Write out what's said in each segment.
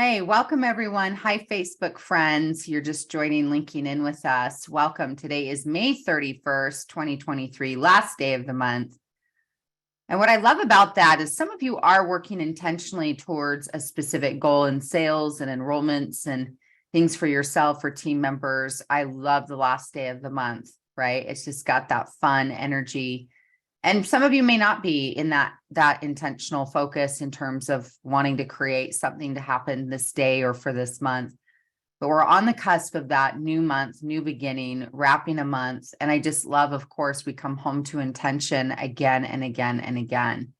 Hey, welcome everyone. Hi, Facebook friends. You're just joining, linking in with us. Welcome. Today is May 31st, 2023, last day of the month. And what I love about that is some of you are working intentionally towards a specific goal in sales and enrollments and things for yourself or team members. I love the last day of the month, right? It's just got that fun energy. And some of you may not be in that intentional focus in terms of wanting to create something to happen this day or for this month. But we're on the cusp of that new month, new beginning, wrapping a month. And I just love, of course, we come home to intention again and again and again.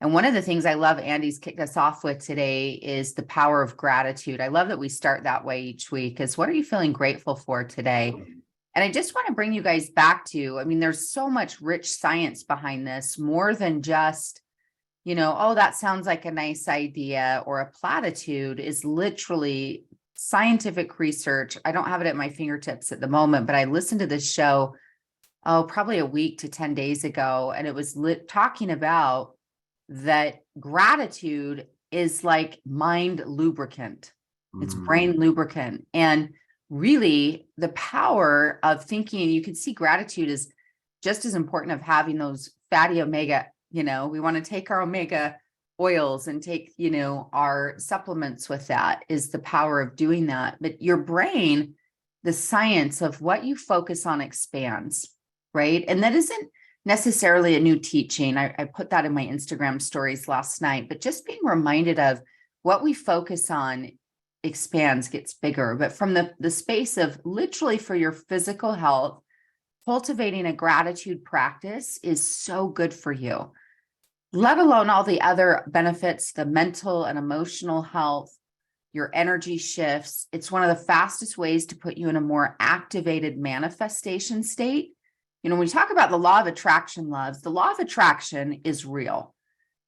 And one of the things I love Andy's kicked us off with today is the power of gratitude. I love that we start that way each week. Is what are you feeling grateful for today? And I just want to bring you guys back to, there's so much rich science behind this, more than just, oh, that sounds like a nice idea or a platitude. Is literally scientific research. I don't have it at my fingertips at the moment, but I listened to this show, probably a week to 10 days ago. And it was talking about that gratitude is like mind lubricant. It's brain lubricant. And really the power of thinking, you can see gratitude is just as important of having those fatty omega, we want to take our omega oils and take, our supplements with that, is the power of doing that. But your brain, the science of what you focus on expands, right? And that isn't necessarily a new teaching. I put that in my Instagram stories last night, but just being reminded of what we focus on expands, gets bigger. But from the space of literally for your physical health, cultivating a gratitude practice is so good for you, let alone all the other benefits, the mental and emotional health, your energy shifts. It's one of the fastest ways to put you in a more activated manifestation state. When we talk about the law of attraction, loves, the law of attraction is real.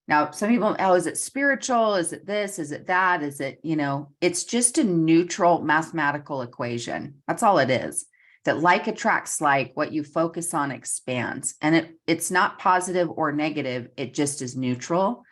Now, some people, is it spiritual? Is it this? Is it that? Is it, it's just a neutral mathematical equation. That's all it is. That like attracts like, what you focus on expands. And it's not positive or negative. It just is neutral.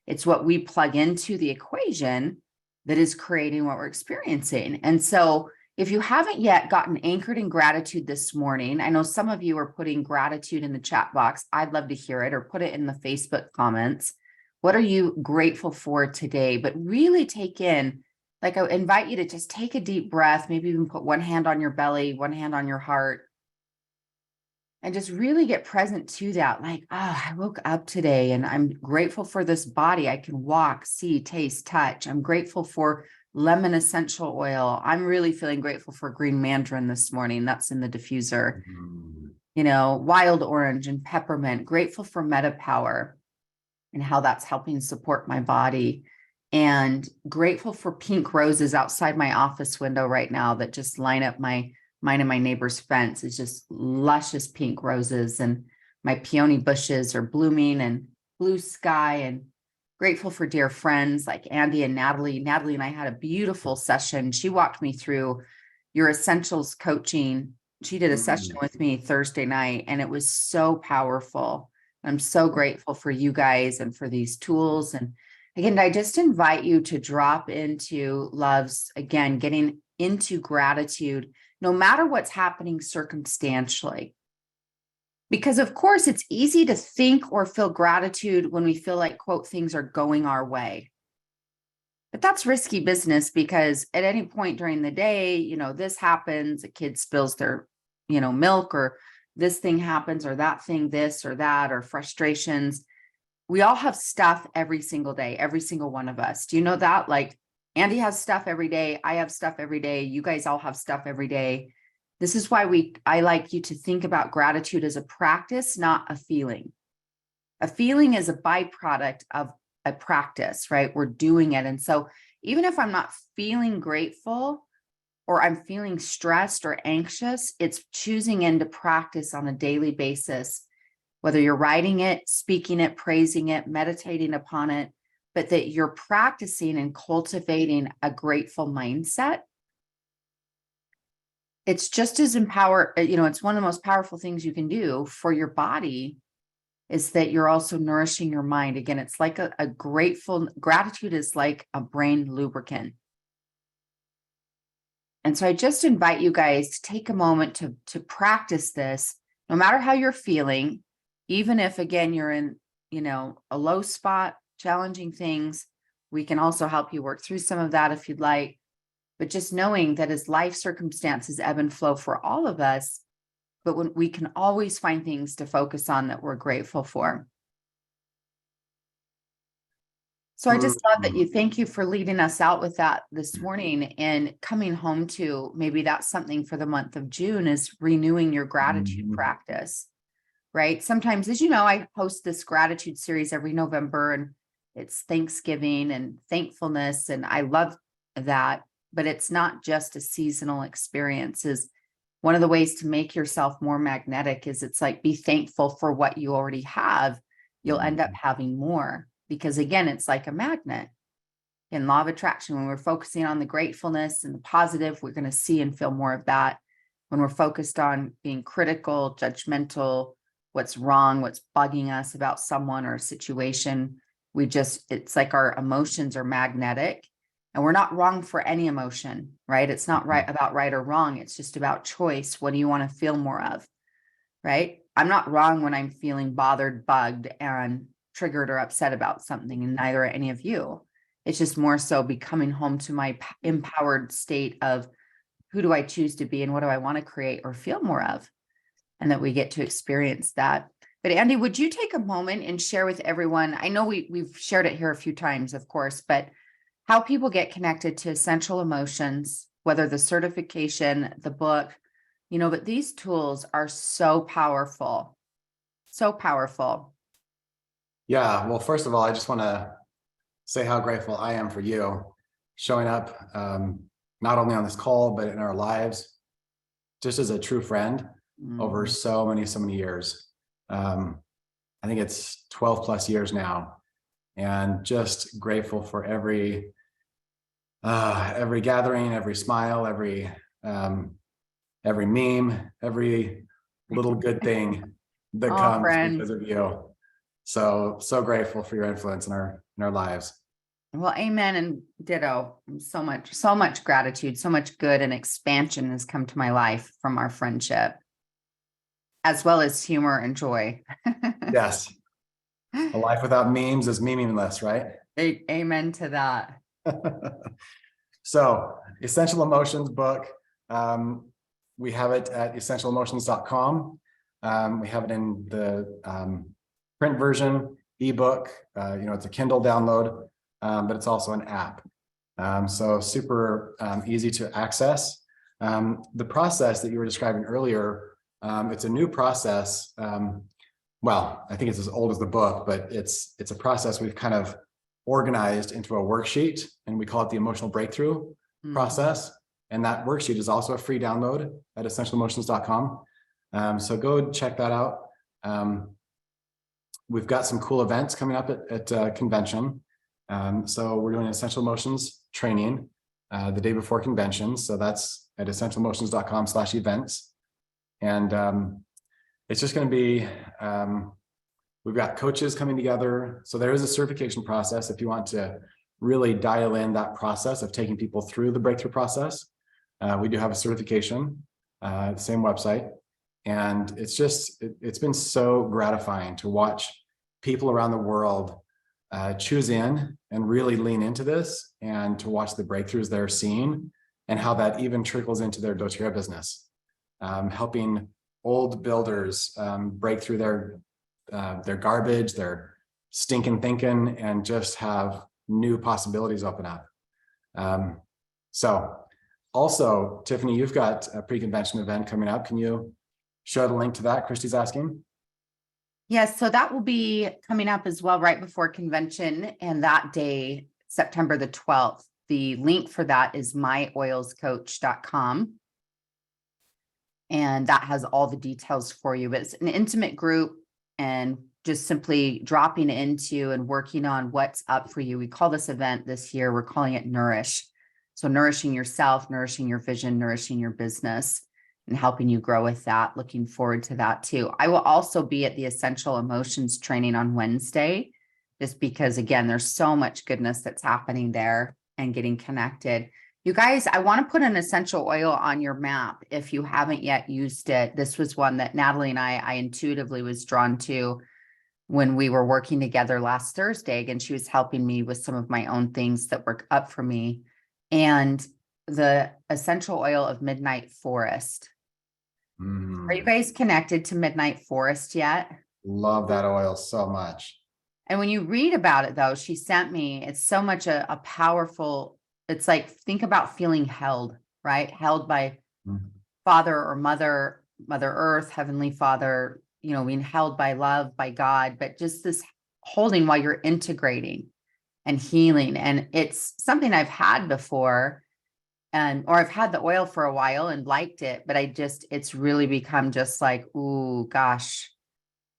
It's what we plug into the equation that is creating what we're experiencing. And so if you haven't yet gotten anchored in gratitude this morning, I know some of you are putting gratitude in the chat box. I'd love to hear it, or put it in the Facebook comments. What are you grateful for today? But really take in, I invite you to just take a deep breath, maybe even put one hand on your belly, one hand on your heart, and just really get present to that. I woke up today and I'm grateful for this body. I can walk, see, taste, touch. I'm grateful for lemon essential oil. I'm really feeling grateful for green mandarin this morning. That's in the diffuser. Wild orange and peppermint. Grateful for Meta Power and how that's helping support my body. And grateful for pink roses outside my office window right now that just line up mine and my neighbor's fence. It's just luscious pink roses, and my peony bushes are blooming, and blue sky. And grateful for dear friends like Andy and Natalie. Natalie and I had a beautiful session. She walked me through your essentials coaching. She did a session with me Thursday night, and it was so powerful. I'm so grateful for you guys and for these tools. And again, I just invite you to drop into loves, again, getting into gratitude, no matter what's happening circumstantially. Because of course, it's easy to think or feel gratitude when we feel like, quote, things are going our way. But that's risky business, because at any point during the day, this happens, a kid spills their, milk, or this thing happens, or that thing, this or that, or frustrations. We all have stuff every single day, every single one of us. Do you know that? Andy has stuff every day. I have stuff every day. You guys all have stuff every day. This is why I like you to think about gratitude as a practice, not a feeling. A feeling is a byproduct of a practice, right? We're doing it. And so even if I'm not feeling grateful, or I'm feeling stressed or anxious, it's choosing into practice on a daily basis, whether you're writing it, speaking it, praising it, meditating upon it, but that you're practicing and cultivating a grateful mindset. It's just as it's one of the most powerful things you can do for your body, is that you're also nourishing your mind. Again, it's like a gratitude is like a brain lubricant. And so I just invite you guys to take a moment to practice this, no matter how you're feeling, even if, again, you're in, a low spot, challenging things. We can also help you work through some of that if you'd like. But just knowing that as life circumstances ebb and flow for all of us, but when we can always find things to focus on that we're grateful for. So I just love that thank you for leading us out with that this morning, and coming home to maybe that's something for the month of June is renewing your gratitude practice, right? Sometimes, as you know, I host this gratitude series every November, and it's Thanksgiving and thankfulness. And I love that, but it's not just a seasonal experience. Is one of the ways to make yourself more magnetic is it's like, be thankful for what you already have. You'll end up having more. Because again, it's like a magnet. In law of attraction, when we're focusing on the gratefulness and the positive, we're going to see and feel more of that. When we're focused on being critical, judgmental, what's wrong, what's bugging us about someone or a situation, it's like our emotions are magnetic, and we're not wrong for any emotion, right? It's not about right or wrong. It's just about choice. What do you want to feel more of, right? I'm not wrong when I'm feeling bothered, bugged, and triggered or upset about something, and neither are any of you. It's just more so becoming home to my empowered state of who do I choose to be and what do I want to create or feel more of, and that we get to experience that. But Andy, would you take a moment and share with everyone, I know we've shared it here a few times, of course, but how people get connected to Essential Emotions, whether the certification, the book, but these tools are so powerful, so powerful. Yeah, well, first of all, I just want to say how grateful I am for you showing up, not only on this call, but in our lives, just as a true friend over so many years. I think it's 12 plus years now, and just grateful for every gathering, every smile, every meme, every little good thing that comes because of you. So grateful for your influence in our lives. Well, amen and ditto. So much gratitude, so much good and expansion has come to my life from our friendship, as well as humor and joy. Yes. A life without memes is meaningless, right? Amen to that. So, Essential Emotions book. We have it at essentialemotions.com. We have it in the print version, ebook. It's a Kindle download, but it's also an app. So super easy to access. The process that you were describing earlier, it's a new process. Well, I think it's as old as the book, but it's a process we've kind of organized into a worksheet, and we call it the emotional breakthrough process. And that worksheet is also a free download at essentialemotions.com. So go check that out. We've got some cool events coming up at convention. So we're doing Essential Emotions training the day before convention. So that's at essentialemotions.com/events. And it's just going to be, we've got coaches coming together. So there is a certification process if you want to really dial in that process of taking people through the breakthrough process. We do have a certification, same website. And it's been so gratifying to watch people around the world choose in and really lean into this, and to watch the breakthroughs they're seeing and how that even trickles into their doTERRA business, helping old builders break through their garbage, their stinking thinking, and just have new possibilities open up. So also, Tiffany, you've got a pre-convention event coming up. Can you share the link to that? Christy's asking. Yes, so that will be coming up as well right before convention, and that day, September the 12th. The link for that is myoilscoach.com. And that has all the details for you. But it's an intimate group, and just simply dropping into and working on what's up for you. We call this event this year, we're calling it Nourish. So nourishing yourself, nourishing your vision, nourishing your business, and helping you grow with that. Looking forward to that too. I will also be at the Essential Emotions training on Wednesday, just because, again, there's so much goodness that's happening there and getting connected. You guys, I want to put an essential oil on your map if you haven't yet used it. This was one that Natalie and I intuitively was drawn to when we were working together last Thursday. And she was helping me with some of my own things that were up for me. And the essential oil of Midnight Forest. Are you guys connected to Midnight Forest yet? Love that oil so much. And when you read about it, though, she sent me, it's so much a powerful, it's like, think about feeling held, right? Held by Father or Mother Earth, Heavenly Father, being held by love, by God, but just this holding while you're integrating and healing. And it's something I've had before, or I've had the oil for a while and liked it, but it's really become just like, ooh, gosh,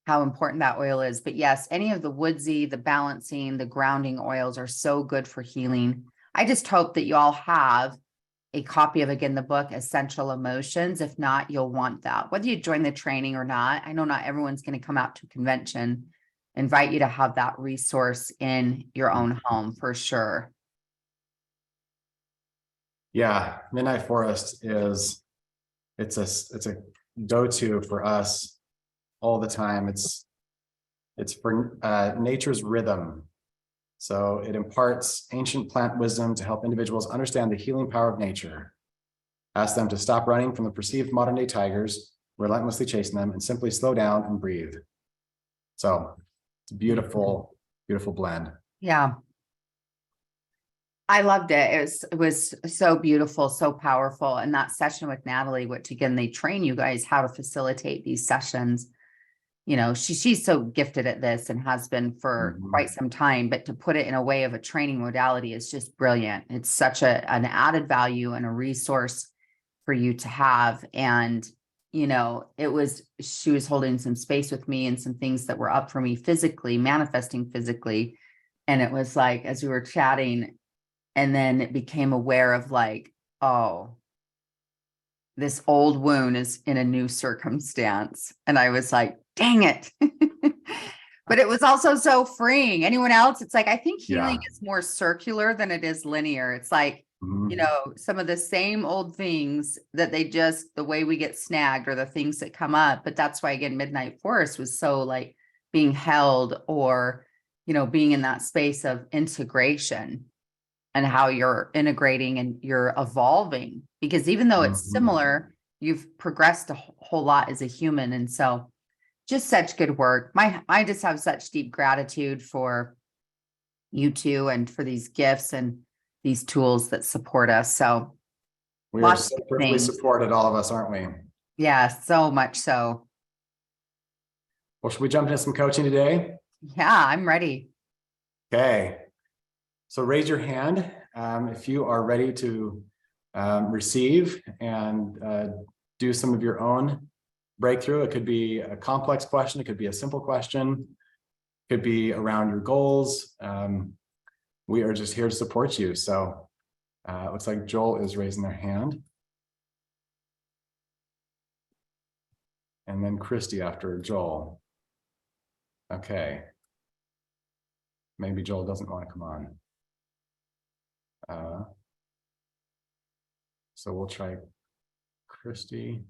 how important that oil is. But yes, any of the woodsy, the balancing, the grounding oils are so good for healing. I just hope that you all have a copy of, again, the book, Essential Emotions. If not, you'll want that, whether you join the training or not. I know not everyone's going to come out to convention. Invite you to have that resource in your own home for sure. Yeah, Midnight Forest it's a go-to for us all the time. It's for nature's rhythm. So it imparts ancient plant wisdom to help individuals understand the healing power of nature. Ask them to stop running from the perceived modern day tigers, relentlessly chasing them, and simply slow down and breathe. So it's a beautiful, beautiful blend. Yeah. I loved it. It was so beautiful, so powerful. And that session with Natalie, which again, they train you guys how to facilitate these sessions. She's so gifted at this and has been for quite some time, but to put it in a way of a training modality is just brilliant. It's such an added value and a resource for you to have. And, she was holding some space with me and some things that were up for me physically, manifesting physically. And it was like, as we were chatting, and then it became aware of like, oh, this old wound is in a new circumstance. And I was like, dang it. But it was also so freeing. Anyone else? It's like, I think healing is more circular than it is linear. It's like, some of the same old things that the way we get snagged or the things that come up. But that's why, again, Midnight Forest was so like being held or, being in that space of integration and how you're integrating and you're evolving, because even though it's similar, you've progressed a whole lot as a human. And so just such good work. I just have such deep gratitude for you two and for these gifts and these tools that support us. So we are so perfectly supported, all of us, aren't we? Yeah, so much so. Well, should we jump into some coaching today? Yeah, I'm ready. Okay. So raise your hand if you are ready to receive and do some of your own breakthrough. It could be a complex question. It could be a simple question. It could be around your goals. We are just here to support you. So it looks like Joel is raising their hand. And then Christy after Joel. Okay. Maybe Joel doesn't want to come on. So we'll try Christy.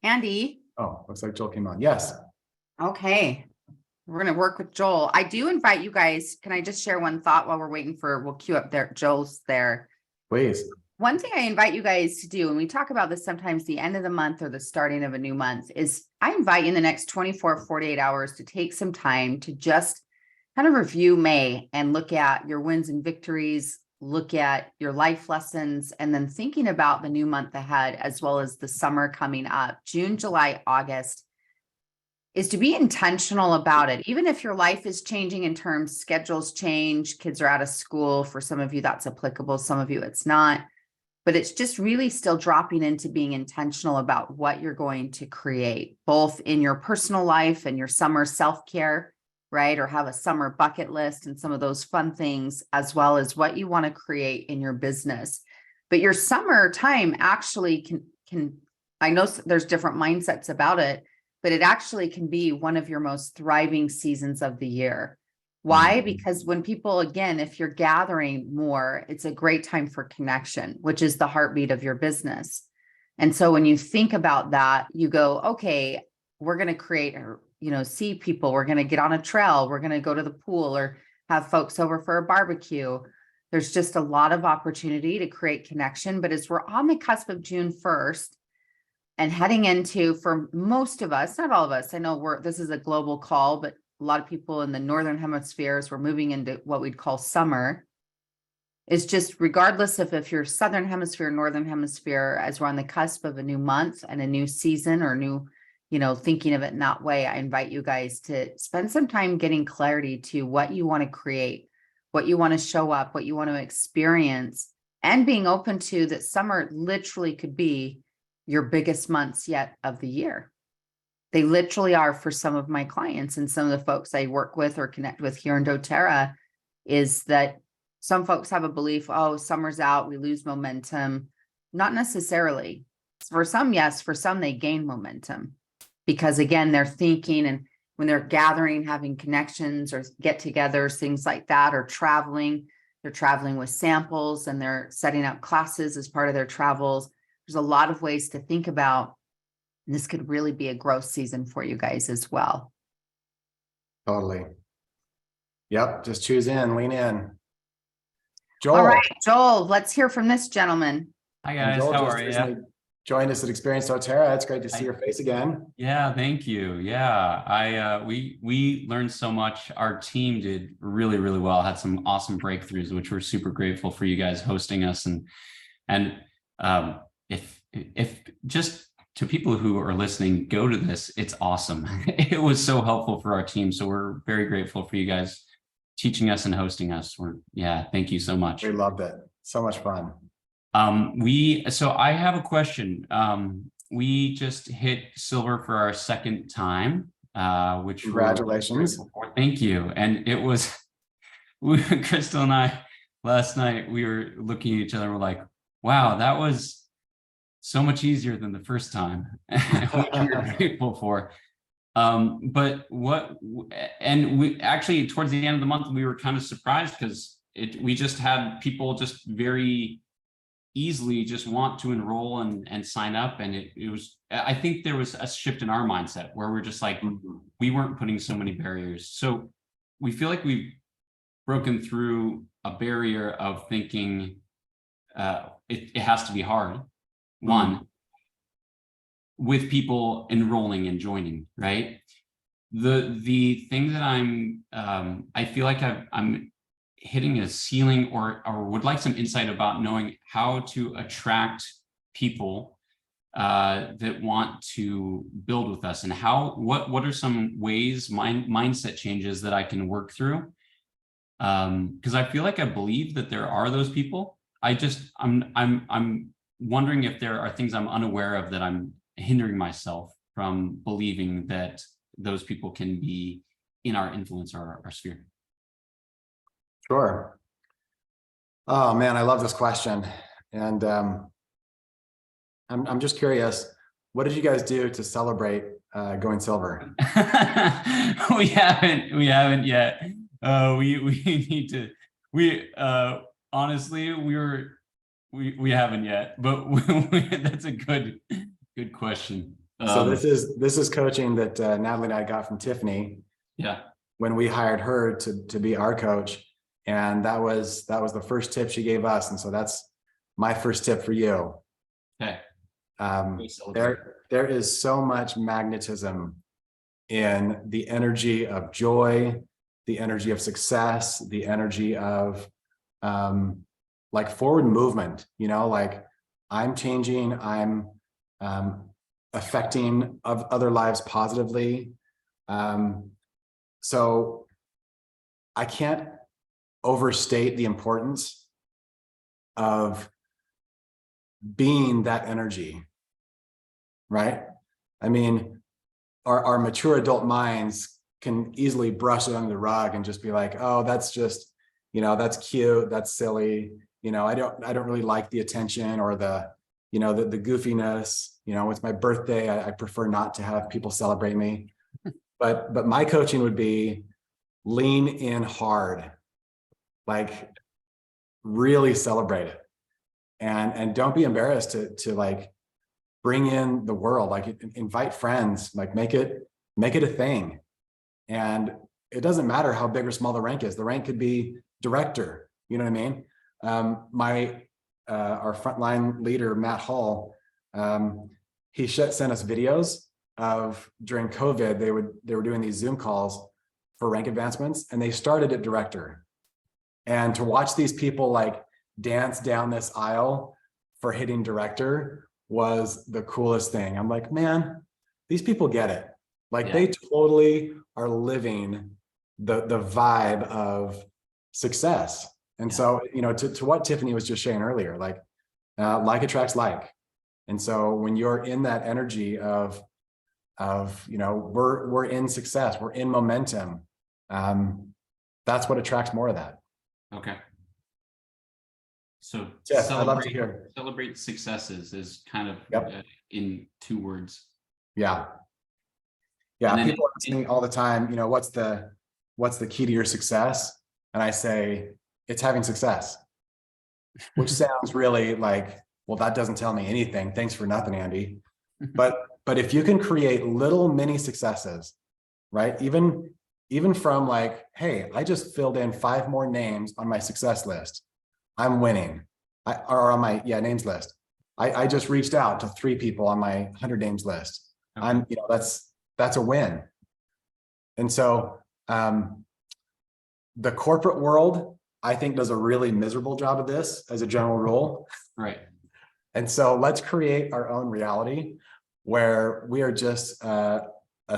Andy. Oh, looks like Joel came on. Yes. Okay. We're going to work with Joel. I do invite you guys. Can I just share one thought while we're waiting we'll queue up there. Joel's there. Please. One thing I invite you guys to do, and we talk about this sometimes the end of the month or the starting of a new month, is I invite you in the next 24, 48 hours to take some time to just kind of review May and look at your wins and victories, look at your life lessons, and then thinking about the new month ahead, as well as the summer coming up, June, July, August, is to be intentional about it. Even if your life is changing in terms, schedules change, kids are out of school. For some of you, that's applicable. Some of you, it's not. But it's just really still dropping into being intentional about what you're going to create, both in your personal life and your summer self-care, right? Or have a summer bucket list and some of those fun things, as well as what you want to create in your business. But your summer time actually can, I know there's different mindsets about it, but it actually can be one of your most thriving seasons of the year. Why? Mhm. Because when people, again, if you're gathering more, it's a great time for connection, which is the heartbeat of your business. And so when you think about that, you go, okay, we're going to create, or, see people, we're going to get on a trail, we're going to go to the pool or have folks over for a barbecue. There's just a lot of opportunity to create connection. But as we're on the cusp of June 1st and heading into, for most of us, not all of us, I know this is a global call, but a lot of people in the northern hemispheres, we're moving into what we'd call summer. It's just regardless of if you're southern hemisphere, northern hemisphere, as we're on the cusp of a new month and a new season or new, thinking of it in that way, I invite you guys to spend some time getting clarity to what you want to create, what you want to show up, what you want to experience, and being open to that summer literally could be your biggest months yet of the year. They literally are for some of my clients and some of the folks I work with or connect with here in doTERRA, is that some folks have a belief, oh, summer's out, we lose momentum. Not necessarily. For some, yes, for some, they gain momentum because again, they're thinking, and when they're gathering, having connections or get-togethers, things like that, or traveling, they're traveling with samples and they're setting up classes as part of their travels. There's a lot of ways to think about. And this could really be a growth season for you guys as well. Totally. Yep. Just choose in, lean in. Joel. All right, Joel, let's hear from this gentleman. Hi And guys, Joel how just are you? recently joined us at Experience doTERRA. It's great to see your face again. Yeah, thank you. Yeah, we learned so much. Our team did really, really well. Had some awesome breakthroughs, which we're super grateful for you guys hosting us. And if just to people who are listening, go to this. It's awesome. It was so helpful for our team. So we're very grateful for you guys teaching us and hosting us. Thank you so much. We loved it. So much fun. So I have a question. We just hit silver for our second time, which Congratulations. Thank you. And it was, Crystal and I, last night, we were looking at each other and we're like, wow, that was so much easier than the first time, which we're grateful for. But we actually, towards the end of the month, we were kind of surprised because we just had people just very easily just want to enroll and sign up. And it was, I think there was a shift in our mindset where we're just like, we weren't putting so many barriers. So we feel like we've broken through a barrier of thinking it has to be hard. One, with people enrolling and joining, right? The thing that I feel like I'm hitting a ceiling or would like some insight about knowing how to attract people that want to build with us, and what are some ways, mindset changes that I can work through? Because I feel like I believe that there are those people. I'm wondering if there are things I'm unaware of that I'm hindering myself from believing that those people can be in our influence or our sphere. Sure. Oh man, I love this question. And I'm just curious, what did you guys do to celebrate going silver? We haven't yet. We need to, honestly, we haven't yet, but that's a good question. So this is coaching that Natalie and I got from Tiffany. Yeah. When we hired her to be our coach, and that was the first tip she gave us, and so that's my first tip for you. Okay. There is so much magnetism in the energy of joy, the energy of success, the energy of like forward movement, like I'm changing, I'm affecting of other lives positively. So I can't overstate the importance of being that energy, right? I mean, our mature adult minds can easily brush it under the rug and just be like, oh, that's just, that's cute, that's silly. I don't really like the attention or the goofiness. It's my birthday. I prefer not to have people celebrate me. But my coaching would be, lean in hard, like really celebrate it. And don't be embarrassed to like bring in the world, like invite friends, like make it a thing. And it doesn't matter how big or small the rank is. The rank could be director, you know what I mean? Our frontline leader, Matt Hall, he sent us videos of during COVID, they were doing these Zoom calls for rank advancements, and they started at director. And to watch these people like dance down this aisle for hitting director was the coolest thing. I'm like, man, these people get it. Like they totally are living the vibe of success. And so, you know, to what Tiffany was just sharing earlier, like attracts like. And so when you're in that energy of, you know, we're in success, we're in momentum, that's what attracts more of that. Okay. So Yes, I'd love to hear. Celebrate successes is kind of in 2 words. Yeah. People ask me all the time, you know, what's the key to your success? And I say, it's having success, which sounds really like, well, that doesn't tell me anything. Thanks for nothing, Andy. But if you can create little mini successes, right? Even from like, hey, I just filled in 5 more names on my success list. I'm winning. Or on my names list. I just reached out to 3 people on my 100 names list. Okay. I'm, you know, that's a win. And so the corporate world, I think, does a really miserable job of this as a general rule. Right. And so let's create our own reality where we are just a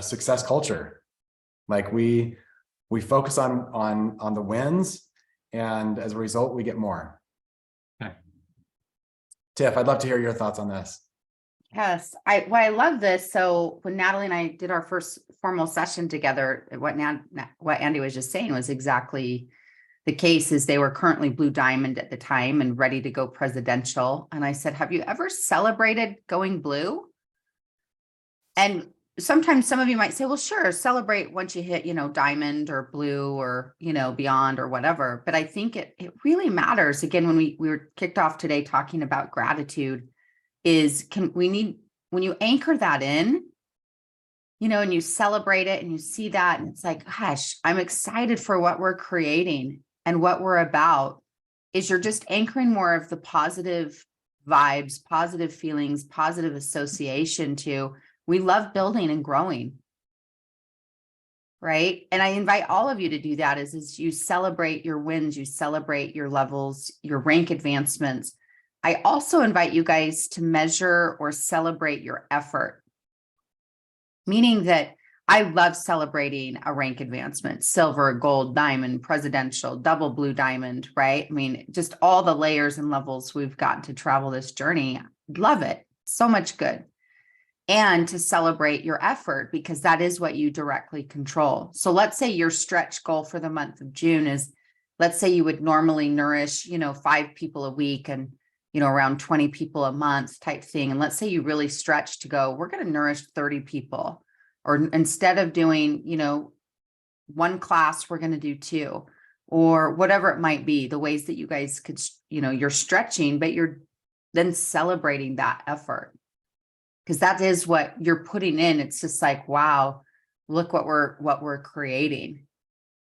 success culture. Like we focus on the wins, and as a result, we get more. Okay. Tiff, I'd love to hear your thoughts on this. Yes, I love this. So when Natalie and I did our first formal session together, what Andy was just saying was exactly the case. Is they were currently Blue Diamond at the time and ready to go presidential. And I said, have you ever celebrated going blue? And sometimes some of you might say, well, sure, celebrate once you hit, you know, diamond or blue or, you know, beyond or whatever. But I think it really matters. Again, when we were kicked off today talking about gratitude, when you anchor that in, you know, and you celebrate it and you see that, and it's like, gosh, I'm excited for what we're creating and what we're about, is you're just anchoring more of the positive vibes, positive feelings, positive association to, we love building and growing. Right. And I invite all of you to do that as you celebrate your wins, you celebrate your levels, your rank advancements. I also invite you guys to measure or celebrate your effort, meaning that I love celebrating a rank advancement, silver, gold, diamond, presidential, double blue diamond, right? I mean, just all the layers and levels we've gotten to travel this journey. Love it. So much good. And to celebrate your effort, because that is what you directly control. So let's say your stretch goal for the month of June is, let's say you would normally nourish, you know, 5 people a week and, you know, around 20 people a month type thing. And let's say you really stretch to go, we're going to nourish 30 people, or instead of doing, you know, 1 class, we're going to do 2, or whatever it might be, the ways that you guys could, you know, you're stretching, but you're then celebrating that effort. Because that is what you're putting in. It's just like, wow, look what we're creating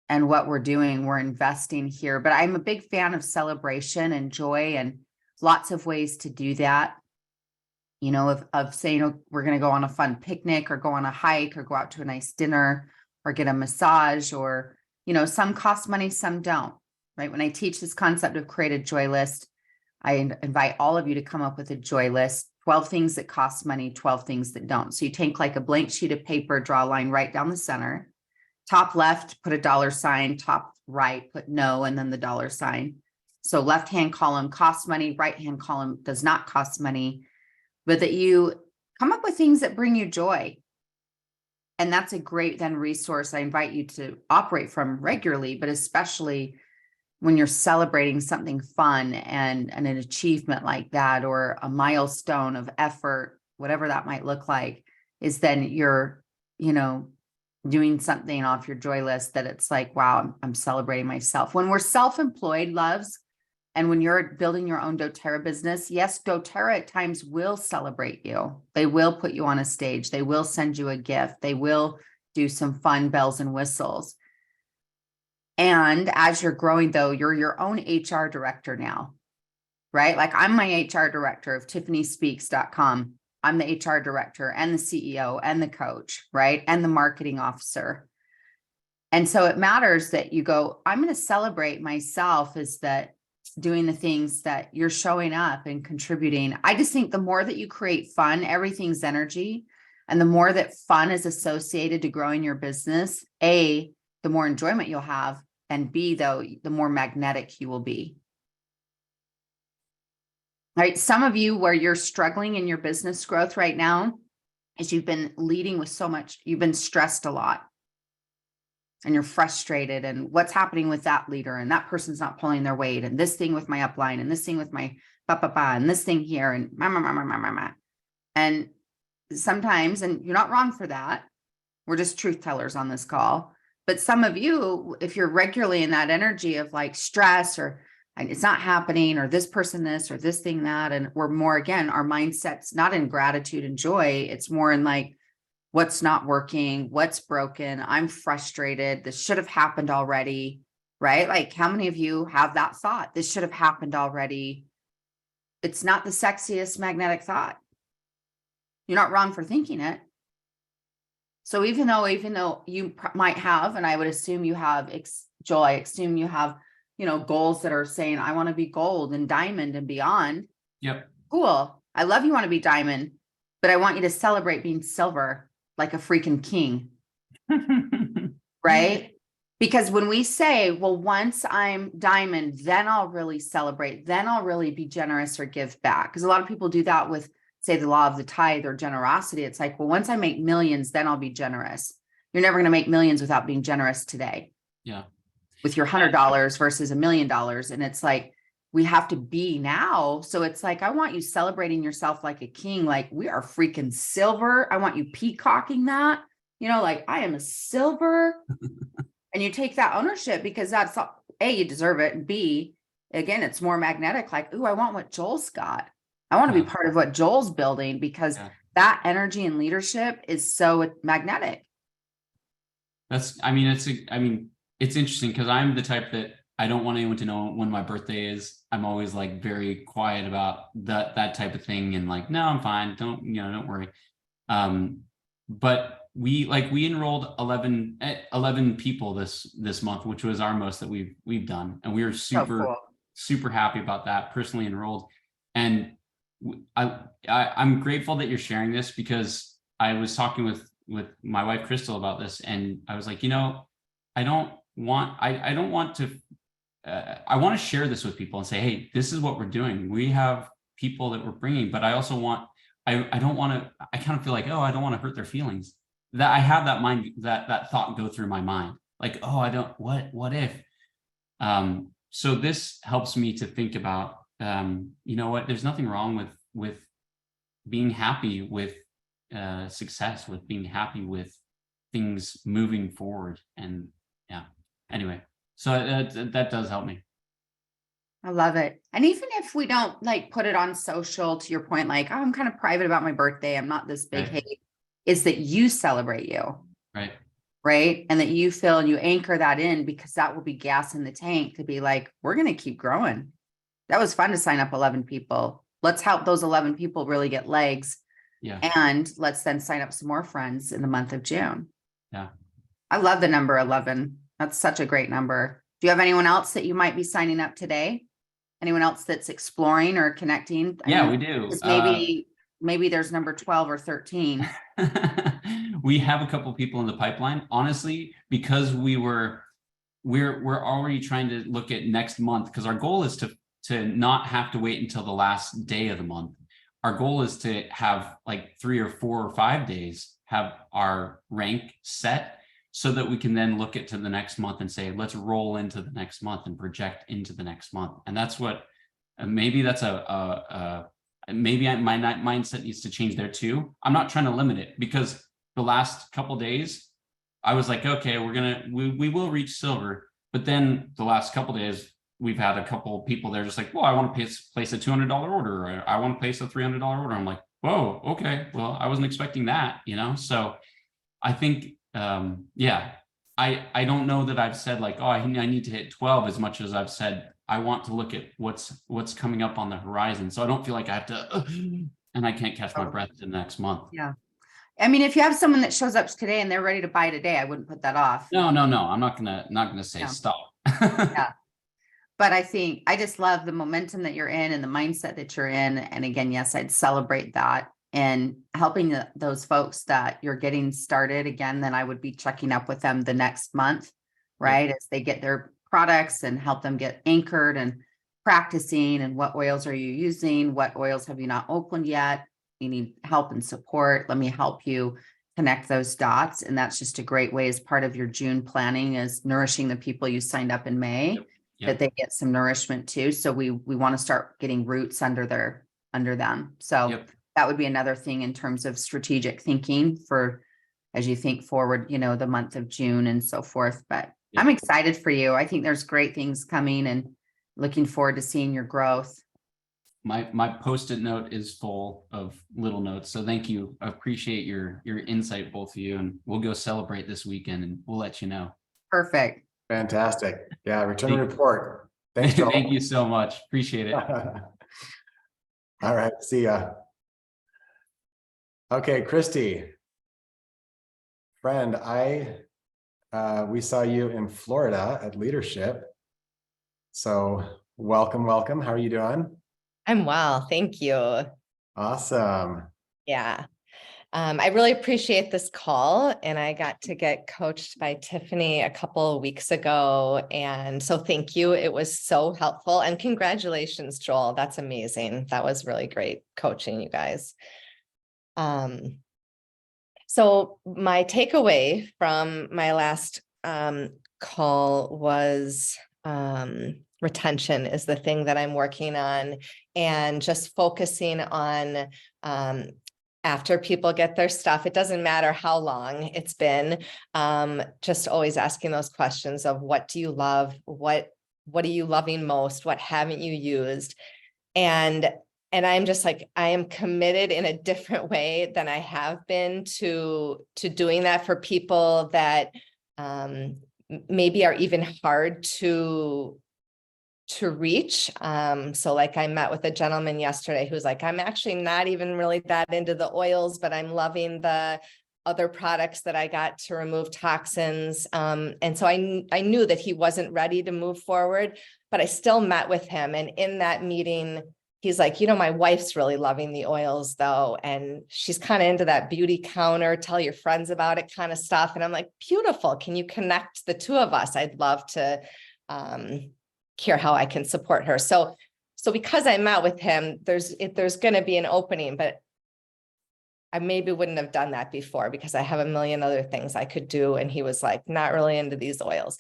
and what we're doing. We're investing here. But I'm a big fan of celebration and joy, and lots of ways to do that. You know, of saying, oh, we're going to go on a fun picnic or go on a hike or go out to a nice dinner or get a massage, or, you know, some cost money, some don't, right? When I teach this concept of create a joy list, I invite all of you to come up with a joy list. 12 things that cost money, 12 things that don't. So you take like a blank sheet of paper, draw a line right down the center. Top left, put a $sign, top right, put no, and then the $sign. So left-hand column costs money, right-hand column does not cost money, but that you come up with things that bring you joy. And that's a great then resource I invite you to operate from regularly, but especially when you're celebrating something fun and an achievement like that, or a milestone of effort, whatever that might look like, is then you're, you know, doing something off your joy list that it's like, wow, I'm celebrating myself. When we're self-employed, loves, and when you're building your own doTERRA business, yes, doTERRA at times will celebrate you. They will put you on a stage. They will send you a gift. They will do some fun bells and whistles. And as you're growing, though, you're your own HR director now, right? Like I'm my HR director of TiffanySpeaks.com. I'm the HR director and the CEO and the coach, right? And the marketing officer. And so it matters that you go, I'm going to celebrate myself is that doing the things that you're showing up and contributing. I just think the more that you create fun, everything's energy. And the more that fun is associated to growing your business, A, the more enjoyment you'll have. And B, though, the more magnetic you will be. All right. Some of you where you're struggling in your business growth right now is you've been leading with so much, you've been stressed a lot. And you're frustrated and what's happening with that leader and that person's not pulling their weight and this thing with my upline and this thing with my and this thing here and and sometimes, and you're not wrong for that. We're just truth tellers on this call. But some of you, if you're regularly in that energy of like stress or it's not happening or this person this or this thing that, and we're more, again, our mindset's not in gratitude and joy. It's more in like, what's not working, what's broken, I'm frustrated, this should have happened already, right? Like how many of you have that thought? This should have happened already. It's not the sexiest magnetic thought. You're not wrong for thinking it. So even though you might have, and I would assume you have joy, assume you have, goals that are saying, I want to be gold and diamond and beyond. Yep. Cool. I love you want to be diamond, but I want you to celebrate being silver like a freaking king. Right? Because when we say, well, once I'm diamond, then I'll really celebrate, then I'll really be generous or give back. Because a lot of people do that with, say, the law of the tithe or generosity. It's like, well, once I make millions, then I'll be generous. You're never going to make millions without being generous today. Yeah. With your $100 versus $1 million. And it's like, we have to be now. So it's like, I want you celebrating yourself like a king. Like we are freaking silver. I want you peacocking that, like I am a silver. And you take that ownership because that's A, you deserve it. And B, again, it's more magnetic. Like, ooh, I want what Joel's got. I want to be part of what Joel's building because that energy and leadership is so magnetic. It's interesting because I'm the type that I don't want anyone to know when my birthday is. I'm always like very quiet about that type of thing and like, no, I'm fine. Don't worry. But we enrolled 11 people this month, which was our most that we've done. And we were super happy about that, personally enrolled. And I'm grateful that you're sharing this because I was talking with my wife, Crystal, about this. And I was like, I want to share this with people and say, hey, this is what we're doing. We have people that we're bringing, but I also want, I kind of feel like, oh, I don't want to hurt their feelings. That I have that mind, that thought go through my mind. Like, oh, what if? So this helps me to think about, there's nothing wrong with being happy with success, with being happy with things moving forward. And anyway, so that does help me. I love it. And even if we don't like put it on social, to your point, like, oh, I'm kind of private about my birthday, I'm not this big hate, is that you celebrate you. Right. And that you feel and you anchor that in because that will be gas in the tank to be like, we're going to keep growing. That was fun to sign up 11 people. Let's help those 11 people really get legs. Yeah. And let's then sign up some more friends in the month of June. Yeah. I love the number 11. That's such a great number. Do you have anyone else that you might be signing up today? Anyone else that's exploring or connecting? We do. Maybe there's number 12 or 13. We have a couple people in the pipeline, honestly, because we're already trying to look at next month because our goal is to not have to wait until the last day of the month. Our goal is to have like 3 or 4 or 5 days, have our rank set so that we can then look at to the next month and say, let's roll into the next month and project into the next month. And that's what, maybe that's maybe my mindset needs to change there too. I'm not trying to limit it because the last couple of days, I was like, okay, we will reach silver. But then the last couple of days, we've had a couple people there just like, well, I want to place a $200 order, or I want to place a $300 order. I'm like, whoa, okay, well, I wasn't expecting that, So I think, yeah, I don't know that I've said like, oh, I need to hit 12 as much as I've said, I want to look at what's coming up on the horizon. So I don't feel like I have to, and I can't catch my breath the next month. Yeah. I mean, if you have someone that shows up today and they're ready to buy today, I wouldn't put that off. No, I'm not gonna say stop. Yeah. But I think I just love the momentum that you're in and the mindset that you're in. And again, yes, I'd celebrate that and helping those folks that you're getting started again. Then I would be checking up with them the next month, right? As they get their products and help them get anchored and practicing. And what oils are you using? What oils have you not opened yet? You need help and support. Let me help you connect those dots. And that's just a great way as part of your June planning, is nourishing the people you signed up in May. Yep. That they get some nourishment too. So we want to start getting roots under them. So that would be another thing in terms of strategic thinking for as you think forward, the month of June and so forth. But I'm excited for you. I think there's great things coming and looking forward to seeing your growth. My Post-it note is full of little notes. So thank you. I appreciate your insight, both of you. And we'll go celebrate this weekend and we'll let you know. Perfect. Fantastic. Yeah, return report. Thanks, Joel. Thank you so much. Appreciate it. All right, see ya. Okay, Christy. Friend, we saw you in Florida at Leadership. So welcome. How are you doing? I'm well, thank you. Awesome. Yeah. I really appreciate this call, and I got to get coached by Tiffany a couple of weeks ago. And so thank you. It was so helpful, and congratulations, Joel. That's amazing. That was really great coaching, you guys. So my takeaway from my last call was retention is the thing that I'm working on, and just focusing on after people get their stuff, it doesn't matter how long it's been, just always asking those questions of what do you love? What are you loving most? What haven't you used? And I'm just like, I am committed in a different way than I have been to doing that for people that maybe are even hard to reach. So like I met with a gentleman yesterday who's like, I'm actually not even really that into the oils, but I'm loving the other products that I got to remove toxins. And so I knew that he wasn't ready to move forward, but I still met with him. And in that meeting, he's like, my wife's really loving the oils though. And she's kind of into that beauty counter, tell your friends about it kind of stuff. And I'm like, beautiful. Can you connect the two of us? I'd love to, hear how I can support her. So because I met with him, there's going to be an opening, but I maybe wouldn't have done that before because I have a million other things I could do. And he was like, not really into these oils.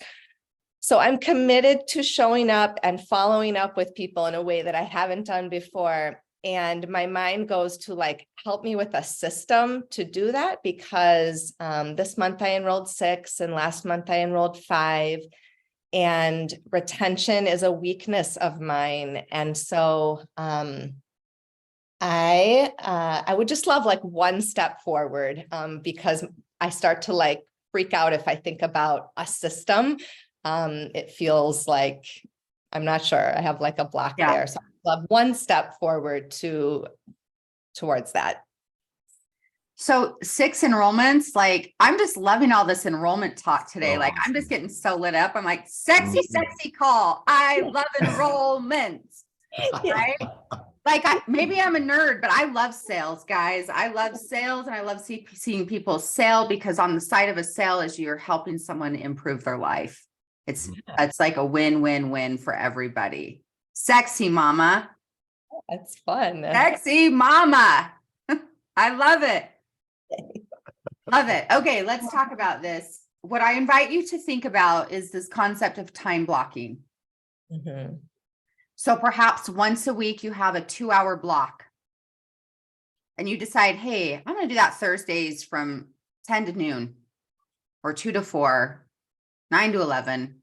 So I'm committed to showing up and following up with people in a way that I haven't done before. And my mind goes to like, help me with a system to do that, because this month I enrolled 6 and last month I enrolled 5. And retention is a weakness of mine. And so I would just love like one step forward, because I start to like freak out if I think about a system. It feels like, I'm not sure, I have like a block there. So I'd love one step forward towards that. So 6 enrollments, like I'm just loving all this enrollment talk today. Like I'm just getting so lit up. I'm like, sexy call. I love enrollments, right? Like maybe I'm a nerd, but I love sales, guys. I love sales, and I love seeing people sell, because on the side of a sale is you're helping someone improve their life. It's like a win-win-win for everybody. Sexy mama. That's fun. Sexy mama. I love it. Love it. Okay, let's talk about this. What I invite you to think about is this concept of time blocking. Mm-hmm. So perhaps once a week you have a 2-hour block and you decide, hey, I'm going to do that Thursdays from 10 to noon. or 2 to 4, 9 to 11,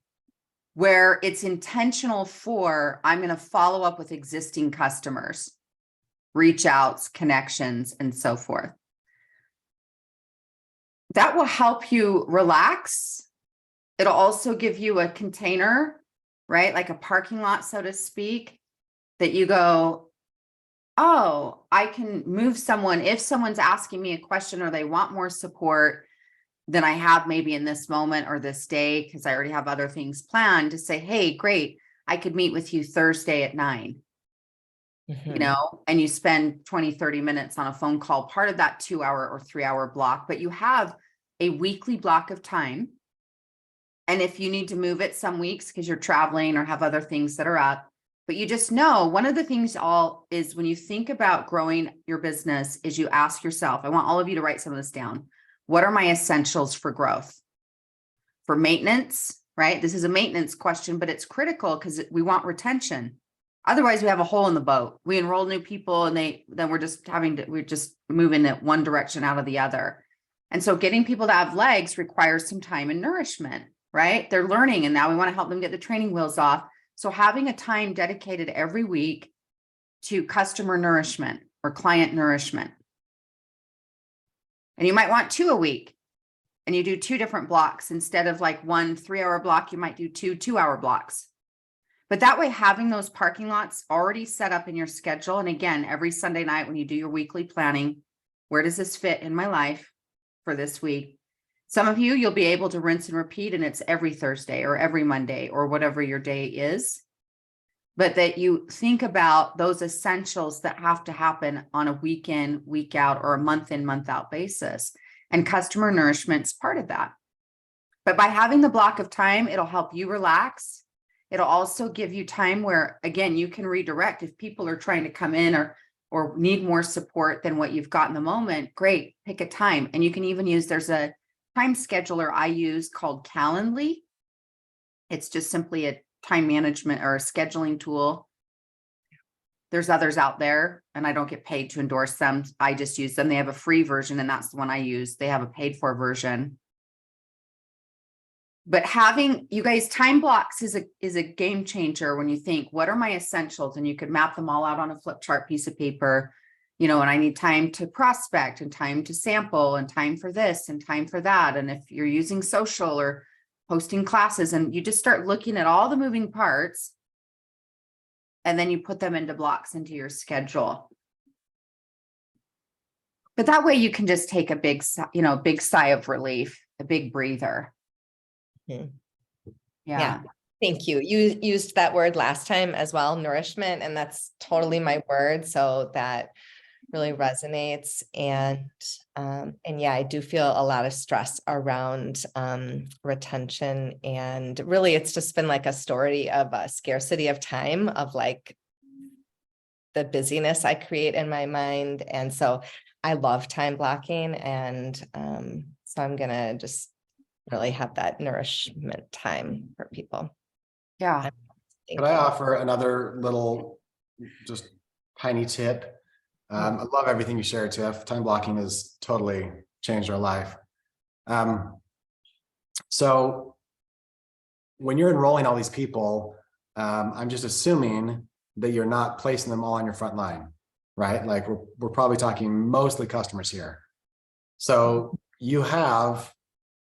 where it's intentional for, I'm going to follow up with existing customers, reach outs, connections, and so forth. That will help you relax. It'll also give you a container, right? Like a parking lot, so to speak, that you go, oh, I can move someone. If someone's asking me a question or they want more support than I have maybe in this moment or this day, because I already have other things planned, to say, hey, great, I could meet with you Thursday at 9, you know, and you spend 20, 30 minutes on a phone call, part of that 2-hour or 3-hour block, but you have a weekly block of time. And if you need to move it some weeks because you're traveling or have other things that are up, but you just know, one of the things all is when you think about growing your business is you ask yourself, I want all of you to write some of this down. What are my essentials for growth? For maintenance, right? This is a maintenance question, but it's critical because we want retention. Otherwise, we have a hole in the boat. We enroll new people and then we're just moving it one direction out of the other. And so getting people to have legs requires some time and nourishment, right? They're learning and now we want to help them get the training wheels off. So having a time dedicated every week to customer nourishment or client nourishment. And you might want 2 a week and you do 2 different blocks instead of like 1 3-hour block, you might do 2 2-hour blocks. But that way, having those parking lots already set up in your schedule. And again, every Sunday night when you do your weekly planning, where does this fit in my life for this week? Some of you, you'll be able to rinse and repeat and it's every Thursday or every Monday or whatever your day is. But that you think about those essentials that have to happen on a week in, week out, or a month in, month out basis. And customer nourishment's part of that. But by having the block of time, it'll help you relax. It'll also give you time where, again, you can redirect if people are trying to come in or need more support than what you've got in the moment. Great, pick a time. And you can even use, there's a time scheduler I use called Calendly. It's just simply a time management or a scheduling tool. There's others out there and I don't get paid to endorse them. I just use them. They have a free version and that's the one I use. They have a paid for version. But having you guys, time blocks is a game changer when you think, what are my essentials? And you could map them all out on a flip chart piece of paper, you know, and I need time to prospect and time to sample and time for this and time for that. And if you're using social or hosting classes, and you just start looking at all the moving parts and then you put them into blocks into your schedule. But that way you can just take a big sigh of relief, a big breather. Yeah. Thank you. You used that word last time as well, nourishment, and that's totally my word. So that really resonates. And yeah, I do feel a lot of stress around retention. And really, it's just been like a story of a scarcity of time, of like the busyness I create in my mind. And so I love time blocking. And so I'm going to just really have that nourishment time for people. Yeah. Could I offer another little, just tiny tip? I love everything you shared, Tiff. Time blocking has totally changed our life. So when you're enrolling all these people, I'm just assuming that you're not placing them all on your front line, right? Like we're probably talking mostly customers here. So you have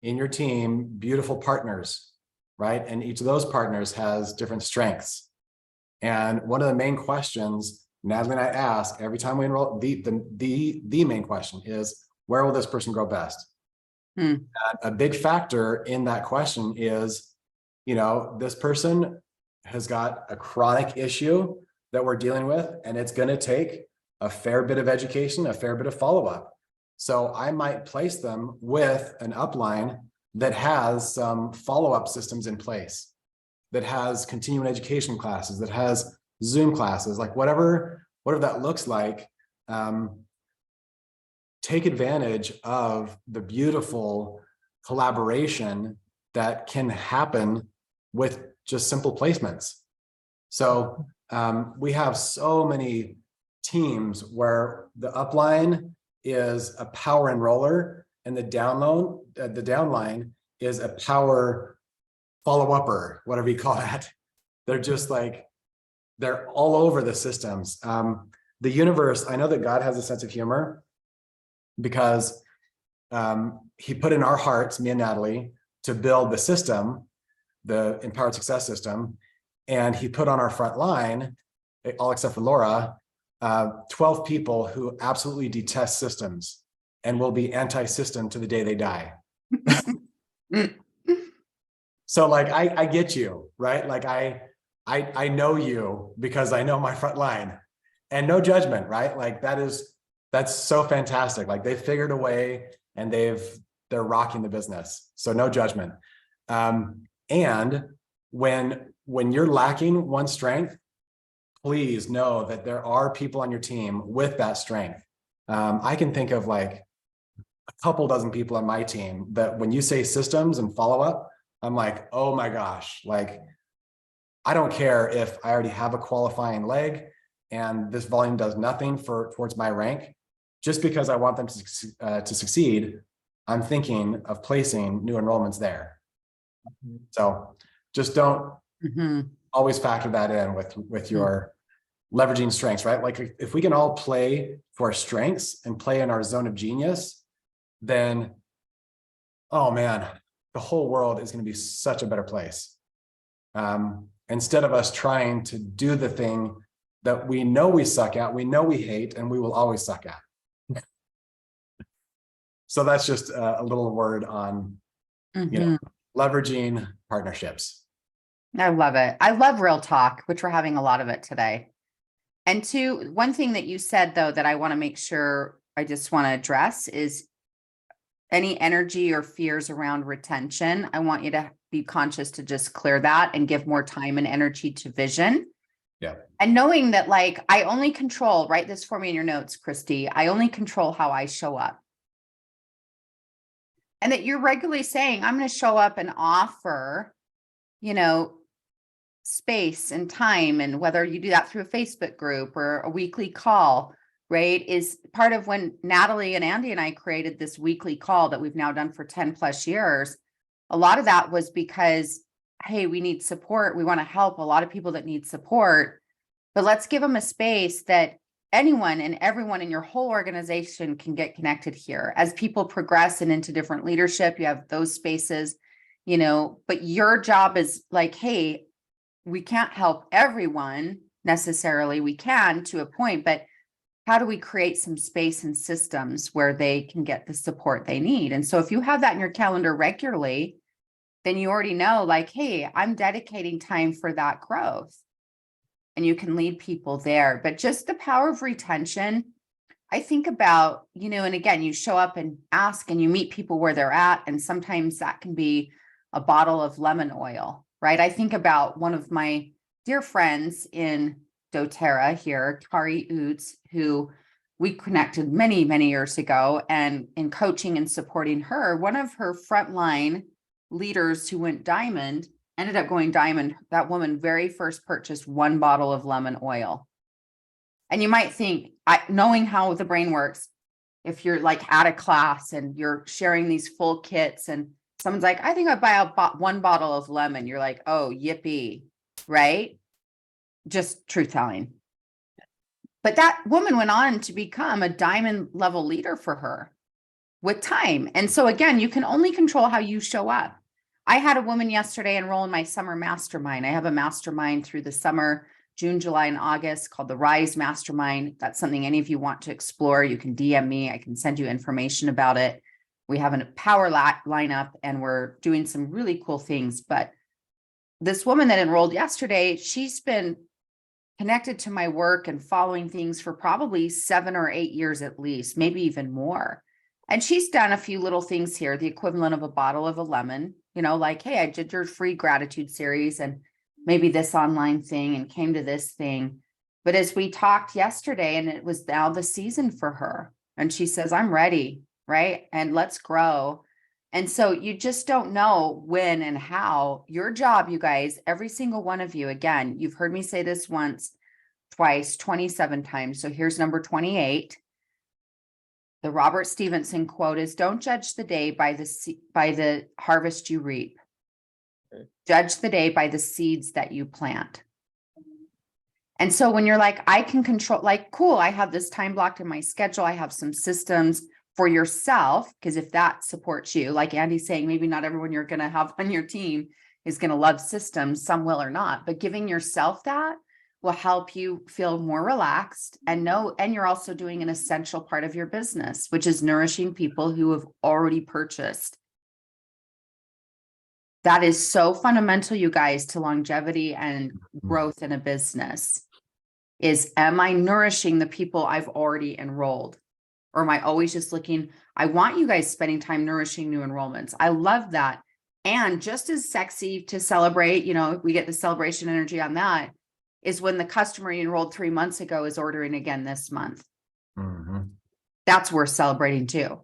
in your team beautiful partners, right? And each of those partners has different strengths. And one of the main questions Natalie and I ask every time we enroll, the main question is, where will this person grow best? A big factor in that question is, you know, this person has got a chronic issue that we're dealing with, and it's going to take a fair bit of education, a fair bit of follow-up. So I might place them with an upline that has some follow-up systems in place, that has continuing education classes, that has Zoom classes, like whatever that looks like. Take advantage of the beautiful collaboration that can happen with just simple placements. So we have so many teams where the upline is a power enroller and the downline is a power follow-upper, whatever you call that. They're just like, they're all over the systems. The universe, I know that God has a sense of humor because he put in our hearts, me and Natalie, to build the system, the empowered success system. And he put on our front line, all except for Laura, 12 people who absolutely detest systems and will be anti-system to the day they die. So like, I get you, right? Like I know you because I know my front line, and no judgment, right? Like that's so fantastic. Like they figured a way and they're rocking the business. So no judgment. And when you're lacking one strength, please know that there are people on your team with that strength. I can think of like a couple dozen people on my team that when you say systems and follow-up, I'm like, oh my gosh, like, I don't care if I already have a qualifying leg and this volume does nothing towards my rank. Just because I want them to succeed, I'm thinking of placing new enrollments there. So just don't always factor that in with your leveraging strengths, right? Like if we can all play for our strengths and play in our zone of genius, then, oh man, the whole world is going to be such a better place. Instead of us trying to do the thing that we know we suck at, we know we hate, and we will always suck at. So that's just a little word on, leveraging partnerships. I love it. I love real talk, which we're having a lot of it today. And two, one thing that you said though, that I want to make sure I just want to address is any energy or fears around retention. I want you to be conscious to just clear that and give more time and energy to vision. Yeah. And knowing that, like, I only control, write this for me in your notes, Christy, I only control how I show up. And that you're regularly saying, I'm going to show up and offer, space and time. And whether you do that through a Facebook group or a weekly call, right, is part of when Natalie and Andy and I created this weekly call that we've now done for 10 plus years. A lot of that was because, hey, we need support. We want to help a lot of people that need support, but let's give them a space that anyone and everyone in your whole organization can get connected here. As people progress and into different leadership, you have those spaces, but your job is like, hey, we can't help everyone necessarily. We can to a point, but how do we create some space and systems where they can get the support they need? And so if you have that in your calendar regularly, then you already know, like, hey, I'm dedicating time for that growth. And you can lead people there. But just the power of retention, I think about, and again, you show up and ask and you meet people where they're at. And sometimes that can be a bottle of lemon oil, right? I think about one of my dear friends in doTERRA here, Kari Oots, who we connected many, many years ago. And in coaching and supporting her, one of her frontline leaders who went diamond ended up going diamond. That woman very first purchased one bottle of lemon oil. And you might think, knowing how the brain works, if you're like at a class and you're sharing these full kits and someone's like, I think I buy one bottle of lemon. You're like, oh, yippee, right? Just truth telling. But that woman went on to become a diamond level leader for her with time. And so again, you can only control how you show up. I had a woman yesterday enroll in my summer mastermind. I have a mastermind through the summer, June, July, and August called the Rise Mastermind. That's something any of you want to explore. You can DM me. I can send you information about it. We have a power lineup and we're doing some really cool things. But this woman that enrolled yesterday, she's been connected to my work and following things for probably 7 or 8 years at least, maybe even more. And she's done a few little things here, the equivalent of a bottle of a lemon, like, hey, I did your free gratitude series and maybe this online thing and came to this thing. But as we talked yesterday, and it was now the season for her, and she says, I'm ready, right? And let's grow. And so you just don't know when and how. Your job, you guys, every single one of you, again, you've heard me say this once, twice, 27 times. So here's number 28. The Robert Stevenson quote is, don't judge the day by the harvest you reap. Judge the day by the seeds that you plant. And so when you're like, I can control, like, cool, I have this time blocked in my schedule. I have some systems for yourself. Because if that supports you, like Andy's saying, maybe not everyone you're going to have on your team is going to love systems. Some will or not, but giving yourself that will help you feel more relaxed and you're also doing an essential part of your business, which is nourishing people who have already purchased. That is so fundamental, you guys, to longevity and growth in a business is, am I nourishing the people I've already enrolled? Or am I always just looking? I want you guys spending time nourishing new enrollments. I love that. And just as sexy to celebrate, we get the celebration energy on that, is when the customer you enrolled 3 months ago is ordering again this month. Mhm. That's worth celebrating too.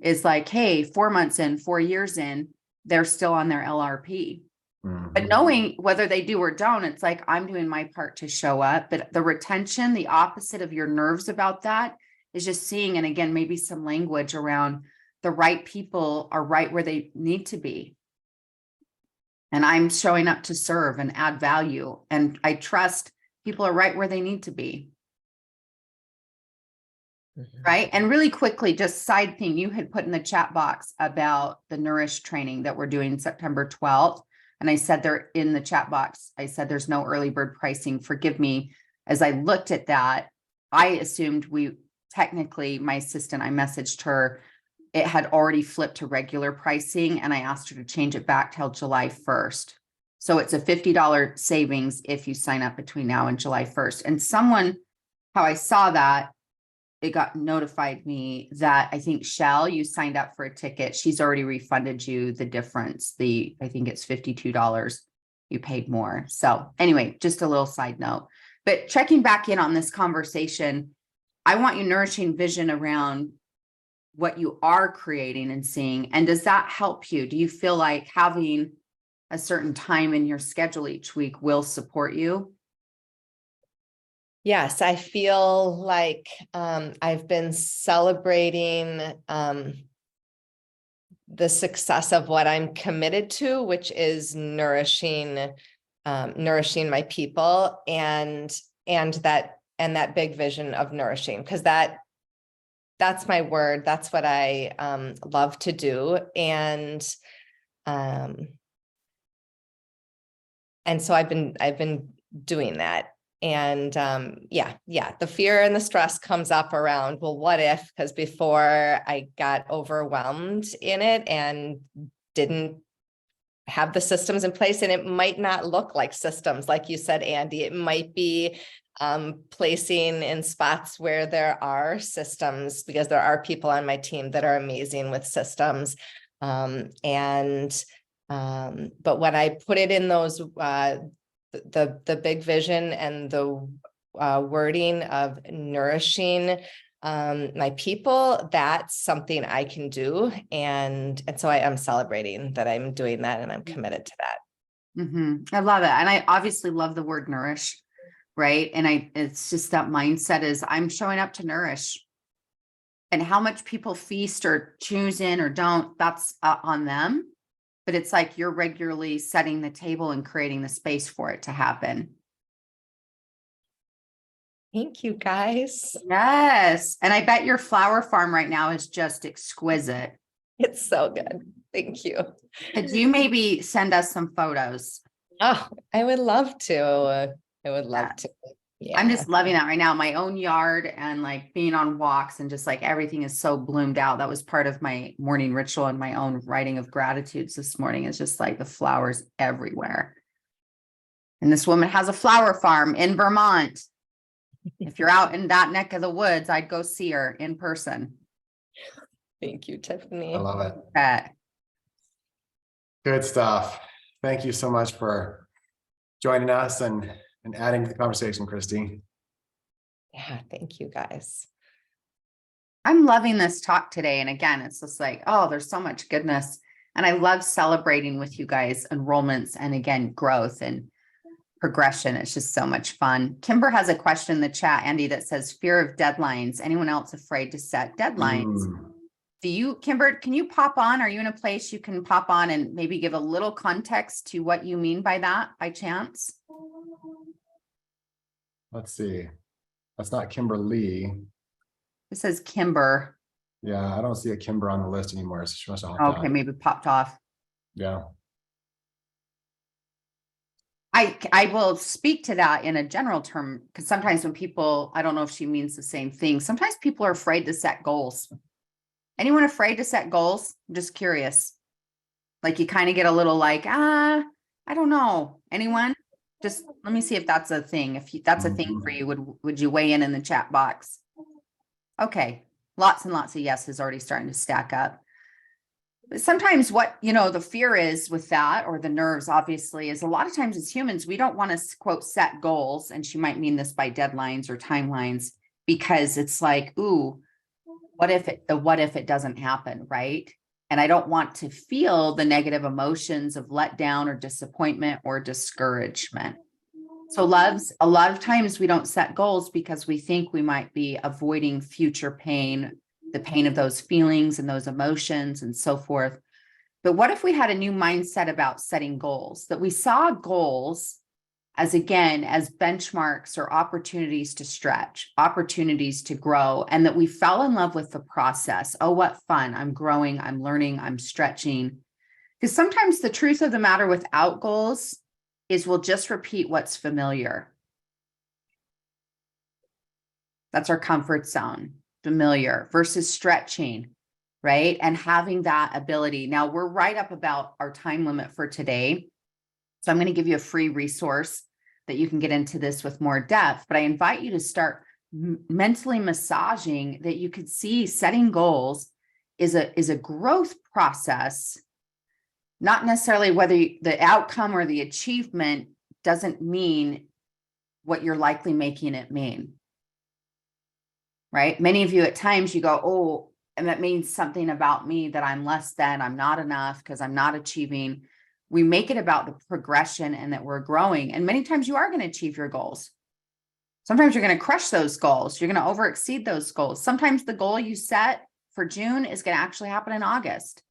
It's like, hey, 4 months in, 4 years in, they're still on their LRP. But knowing whether they do or don't, it's like, I'm doing my part to show up. But the retention, the opposite of your nerves about that is just seeing, and again, maybe some language around the right people are right where they need to be. And I'm showing up to serve and add value. And I trust people are right where they need to be. Right. And really quickly, just side thing, you had put in the chat box about the Nourish training that we're doing September 12th. And I said there in the chat box, I said there's no early bird pricing. Forgive me. As I looked at that, I assumed my assistant, I messaged her, it had already flipped to regular pricing. And I asked her to change it back till July 1st. So it's a $50 savings if you sign up between now and July 1st. And how I saw that, it got notified me that I think Shell, you signed up for a ticket. She's already refunded you the difference. I think it's $52. You paid more. So anyway, just a little side note, but checking back in on this conversation, I want you nourishing vision around what you are creating and seeing. And does that help you? Do you feel like having a certain time in your schedule each week will support you? Yes, I feel like I've been celebrating the success of what I'm committed to, which is nourishing my people and that big vision of nourishing, because that's my word. That's what I love to do. And so I've been doing that. And the fear and the stress comes up around, well, what if? Because before I got overwhelmed in it and didn't have the systems in place, and it might not look like systems, like you said, Andy. It might be placing in spots where there are systems, because there are people on my team that are amazing with systems. But when I put it in those the big vision and the wording of nourishing my people, that's something I can do. And so I am celebrating that I'm doing that, and I'm committed to that. I love it. And I obviously love the word nourish, right? And it's just that mindset is, I'm showing up to nourish. And how much people feast or choose in or don't, that's on them. But it's like you're regularly setting the table and creating the space for it to happen. Thank you, guys. Yes. And I bet your flower farm right now is just exquisite. It's so good. Thank you. Could you maybe send us some photos? Oh, I would love to. Yeah. I'm just loving that right now. My own yard and like being on walks and just like everything is so bloomed out. That was part of my morning ritual and my own writing of gratitudes this morning. Is just like the flowers everywhere. And this woman has a flower farm in Vermont. If you're out in that neck of the woods, I'd go see her in person. Thank you, Tiffany. I love it. Good stuff. Thank you so much for joining us and adding to the conversation, Christy. Yeah, thank you, guys. I'm loving this talk today. And again, it's just like, oh, there's so much goodness. And I love celebrating with you guys enrollments and again, growth. And progression. It's just so much fun. Kimber has a question in the chat, Andy, that says fear of deadlines. Anyone else afraid to set deadlines? Do you, Kimber, can you pop on? Are you in a place you can pop on and maybe give a little context to what you mean by that by chance? Let's see. That's not Kimberly. It says Kimber. Yeah, I don't see a Kimber on the list anymore. So she must have hopped Okay, out. maybe popped off. Yeah. I will speak to that in a general term, because sometimes when people, I don't know if she means the same thing. Sometimes people are afraid to set goals. Anyone afraid to set goals? I'm just curious. Like you kind of get a little like, I don't know. Anyone? Just let me see if that's a thing. If that's a thing for you, would you weigh in the chat box? Okay, lots and lots of yeses already starting to stack up. But sometimes what, the fear is with that, or the nerves obviously, is a lot of times as humans, we don't want to quote set goals. And she might mean this by deadlines or timelines, because it's like, ooh, what if it doesn't happen, right? And I don't want to feel the negative emotions of letdown or disappointment or discouragement. So loves, a lot of times we don't set goals because we think we might be avoiding future pain, the pain of those feelings and those emotions and so forth. But what if we had a new mindset about setting goals, that we saw goals as, again, as benchmarks or opportunities to stretch, opportunities to grow, and that we fell in love with the process. Oh, what fun. I'm growing, I'm learning, I'm stretching. Because sometimes the truth of the matter without goals is we'll just repeat what's familiar. That's our comfort zone, familiar versus stretching, right? And having that ability. Now we're right up about our time limit for today. So I'm going to give you a free resource that you can get into this with more depth, but I invite you to start mentally massaging that you could see setting goals is a growth process. Not necessarily whether the outcome or the achievement doesn't mean what you're likely making it mean, right? Many of you at times you go, oh, and that means something about me that I'm less than, I'm not enough because I'm not achieving. We make it about the progression and that we're growing. And many times you are going to achieve your goals. Sometimes you're going to crush those goals. You're going to overexceed those goals. Sometimes the goal you set for June is going to actually happen in August.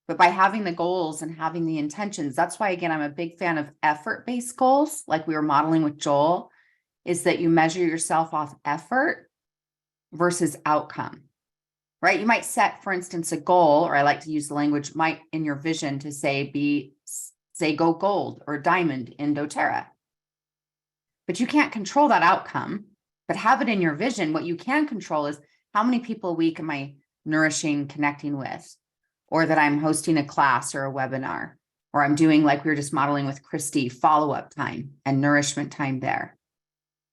But by having the goals and having the intentions, that's why, again, I'm a big fan of effort-based goals, like we were modeling with Joel, is that you measure yourself off effort versus outcome, right? You might set, for instance, a goal, or I like to use the language, might in your vision to say, go gold or diamond in doTERRA. But you can't control that outcome, but have it in your vision. What you can control is how many people a week am I nourishing, connecting with? Or that I'm hosting a class or a webinar, or I'm doing, like we were just modeling with Christy, follow-up time and nourishment time there.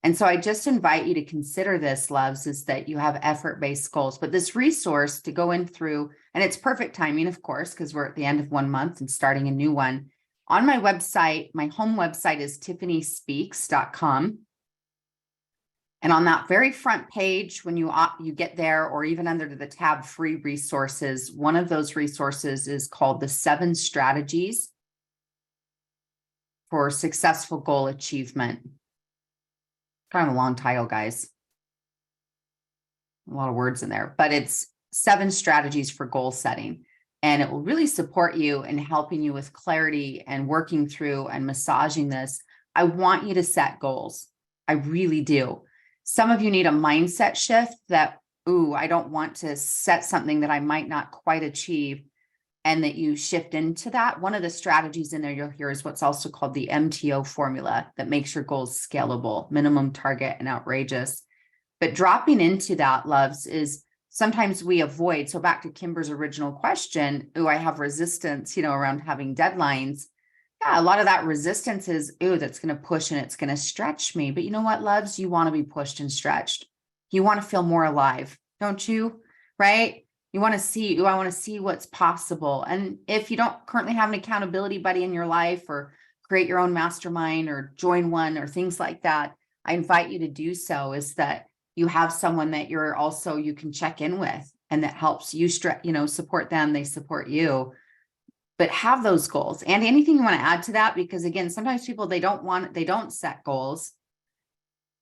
And so I just invite you to consider this, loves, is that you have effort-based goals, but this resource to go in through, and it's perfect timing, of course, because we're at the end of 1 month and starting a new one. On my website, my home website is tiffanyspeaks.com. And on that very front page, when you get there, or even under the tab free resources, one of those resources is called the 7 Strategies for Successful Goal Achievement. Kind of a long title, guys. A lot of words in there, but it's 7 strategies for goal setting. And it will really support you in helping you with clarity and working through and massaging this. I want you to set goals. I really do. Some of you need a mindset shift that, ooh, I don't want to set something that I might not quite achieve, and that you shift into that. One of the strategies in there you'll hear is what's also called the MTO formula that makes your goals scalable, minimum, target, and outrageous. But dropping into that, loves, is sometimes we avoid. So back to Kimber's original question, ooh, I have resistance, around having deadlines. Yeah, a lot of that resistance is, ooh, that's going to push and it's going to stretch me. But you know what, loves? You want to be pushed and stretched. You want to feel more alive, don't you? Right? You want to see, ooh, I want to see what's possible. And if you don't currently have an accountability buddy in your life, or create your own mastermind or join one or things like that, I invite you to do so, is that you have someone that you can check in with, and that helps you support them, they support you. but have those goals. And anything you want to add to that? Because again, sometimes people, they don't set goals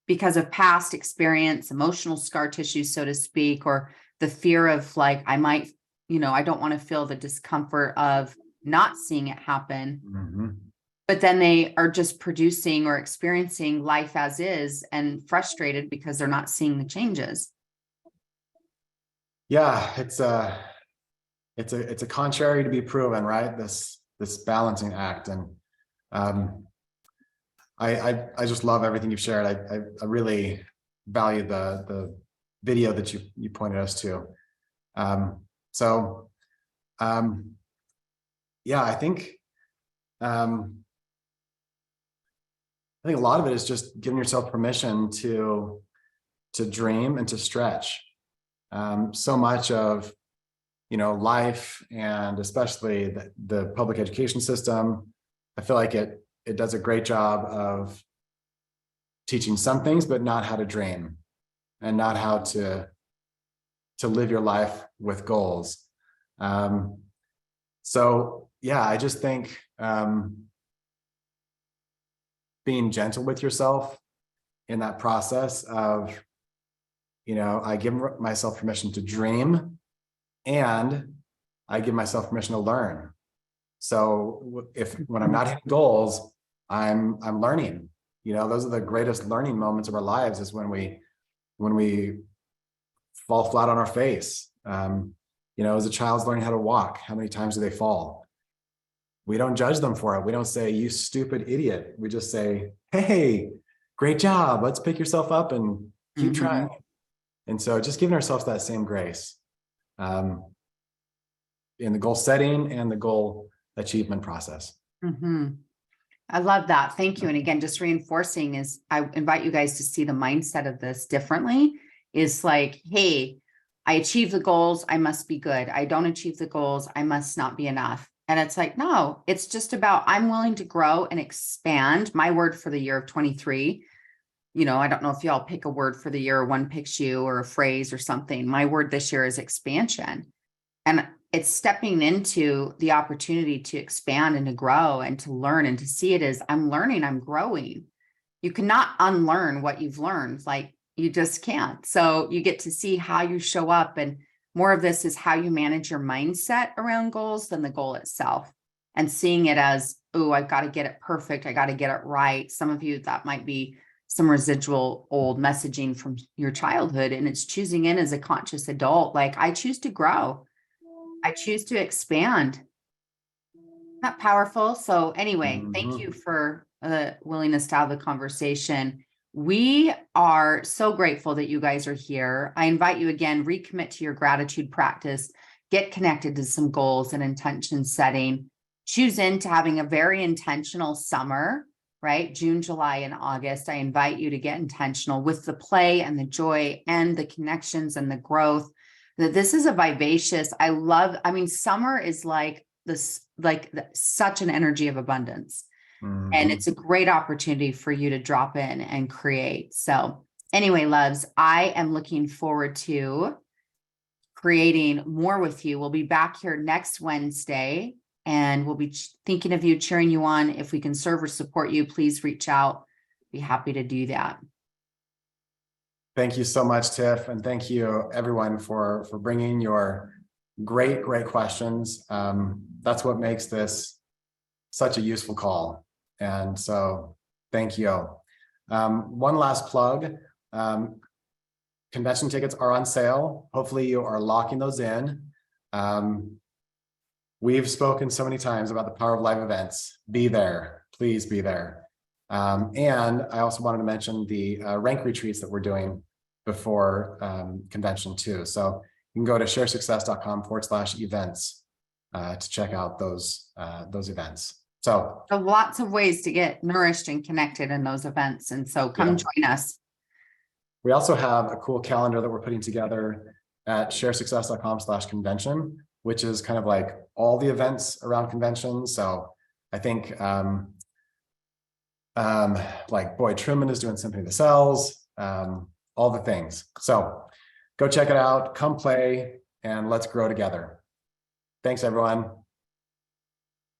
because of past experience, emotional scar tissue, so to speak, or the fear of like, I might, I don't want to feel the discomfort of not seeing it happen. Mhm. But then they are just producing or experiencing life as is and frustrated because they're not seeing the changes. Yeah, it's a contrary to be proven, right? This balancing act. And I just love everything you've shared. I really value the video that you pointed us to. So yeah, I think a lot of it is just giving yourself permission to dream and to stretch. So much of life, and especially the public education system, I feel like it does a great job of teaching some things, but not how to dream and not how to live your life with goals. So yeah, I just think being gentle with yourself in that process of, I give myself permission to dream, and I give myself permission to learn. So when I'm not hitting goals, I'm learning. Those are the greatest learning moments of our lives, is when we fall flat on our face. As a child's learning how to walk, how many times do they fall? We don't judge them for it. We don't say, you stupid idiot. We just say, hey, great job. Let's pick yourself up and keep trying. And so just giving ourselves that same grace in the goal setting and the goal achievement process. I love that. Thank you. And again, just reinforcing is, I invite you guys to see the mindset of this differently. Is like, hey, I achieve the goals, I must be good. I don't achieve the goals, I must not be enough. And it's like, no, it's just about, I'm willing to grow and expand. My word for the year of 23, I don't know if y'all pick a word for the year, or one picks you, or a phrase or something. My word this year is expansion. And it's stepping into the opportunity to expand and to grow and to learn and to see it as, I'm learning, I'm growing. You cannot unlearn what you've learned. Like, you just can't. So you get to see how you show up, and more of this is how you manage your mindset around goals than the goal itself, and seeing it as, oh, I've got to get it perfect. I got to get it right. Some of you, that might be some residual old messaging from your childhood, and it's choosing in as a conscious adult. Like, I choose to grow. I choose to expand. Not powerful. So anyway, thank you for the willingness to have the conversation. We are so grateful that you guys are here. I invite you again, recommit to your gratitude practice, get connected to some goals and intention setting, choose into having a very intentional summer, right? June, July, and August. I invite you to get intentional with the play and the joy and the connections and the growth. That this is a vivacious, summer is like this, such an energy of abundance. And it's a great opportunity for you to drop in and create. So anyway, loves, I am looking forward to creating more with you. We'll be back here next Wednesday, and we'll be thinking of you, cheering you on. If we can serve or support you, please reach out. Be happy to do that. Thank you so much, Tiff. And thank you everyone for bringing your great questions. That's what makes this such a useful call. And so thank you. One last plug. Convention tickets are on sale. Hopefully you are locking those in. We've spoken so many times about the power of live events. Be there, please be there. And I also wanted to mention the rank retreats that we're doing before convention too. So you can go to sharesuccess.com/events to check out those events. So lots of ways to get nourished and connected in those events. And so come join us. We also have a cool calendar that we're putting together at sharesuccess.com/convention, which is kind of like all the events around conventions. So I think like Boyd Truman is doing Symphony of the Cells, all the things. So go check it out, come play, and let's grow together. Thanks, everyone.